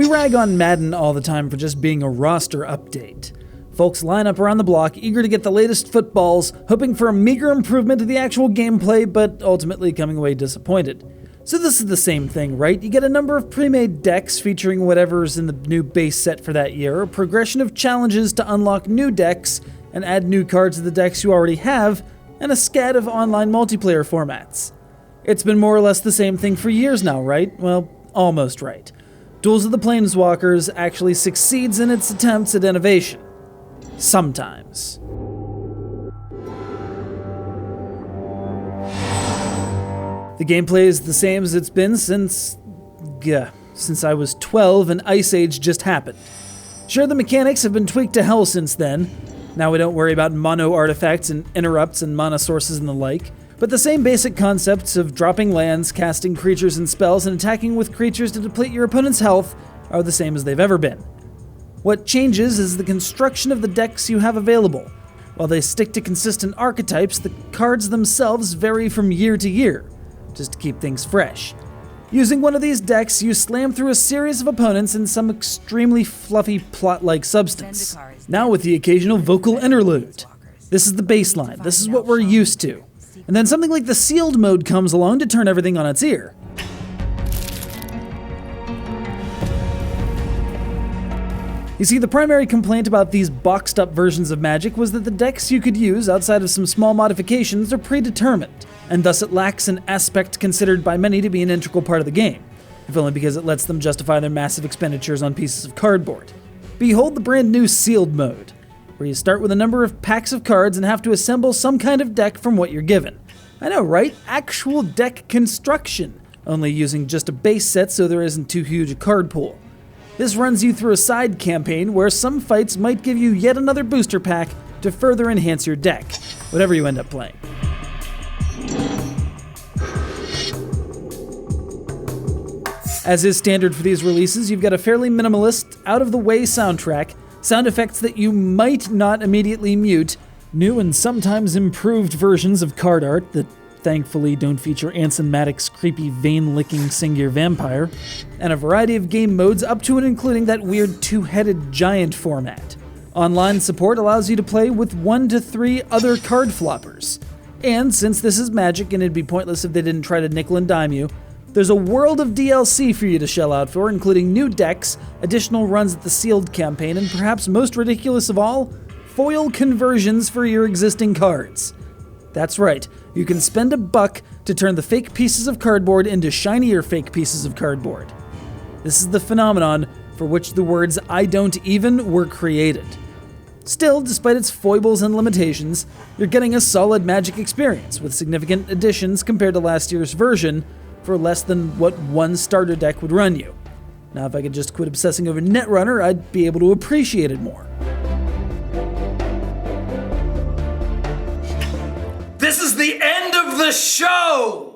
We rag on Madden all the time for just being a roster update. Folks line up around the block, eager to get the latest footballs, hoping for a meager improvement to the actual gameplay, but ultimately coming away disappointed. So this is the same thing, right? You get a number of pre-made decks featuring whatever's in the new base set for that year, a progression of challenges to unlock new decks and add new cards to the decks you already have, and a scad of online multiplayer formats. It's been more or less the same thing for years now, right? Well, almost right. Duels of the Planeswalkers actually succeeds in its attempts at innovation. Sometimes. The gameplay is the same as it's been since I was 12 and Ice Age just happened. Sure, the mechanics have been tweaked to hell since then. Now we don't worry about mono artifacts and interrupts and mana sources and the like. But the same basic concepts of dropping lands, casting creatures and spells, and attacking with creatures to deplete your opponent's health are the same as they've ever been. What changes is the construction of the decks you have available. While they stick to consistent archetypes, the cards themselves vary from year to year, just to keep things fresh. Using one of these decks, you slam through a series of opponents in some extremely fluffy plot-like substance. Now with the occasional vocal interlude. This is the baseline, this is what we're used to. And then something like the sealed mode comes along to turn everything on its ear. You see, the primary complaint about these boxed up versions of Magic was that the decks you could use outside of some small modifications are predetermined, and thus it lacks an aspect considered by many to be an integral part of the game, if only because it lets them justify their massive expenditures on pieces of cardboard. Behold the brand new sealed mode, where you start with a number of packs of cards and have to assemble some kind of deck from what you're given. I know, right? Actual deck construction, only using just a base set so there isn't too huge a card pool. This runs you through a side campaign where some fights might give you yet another booster pack to further enhance your deck, whatever you end up playing. As is standard for these releases, you've got a fairly minimalist, out-of-the-way soundtrack, sound effects that you might not immediately mute, new and sometimes improved versions of card art that thankfully don't feature Anson Maddox's creepy vein-licking Singear vampire, and a variety of game modes up to and including that weird two-headed giant format. Online support allows you to play with 1 to 3 other card floppers. And since this is Magic and it'd be pointless if they didn't try to nickel and dime you, there's a world of DLC for you to shell out for, including new decks, additional runs at the sealed campaign, and perhaps most ridiculous of all, foil conversions for your existing cards. That's right, you can spend $1 to turn the fake pieces of cardboard into shinier fake pieces of cardboard. This is the phenomenon for which the words "I don't even" were created. Still, despite its foibles and limitations, you're getting a solid Magic experience with significant additions compared to last year's version for less than what one starter deck would run you. Now, if I could just quit obsessing over Netrunner, I'd be able to appreciate it more. This is the end of the show!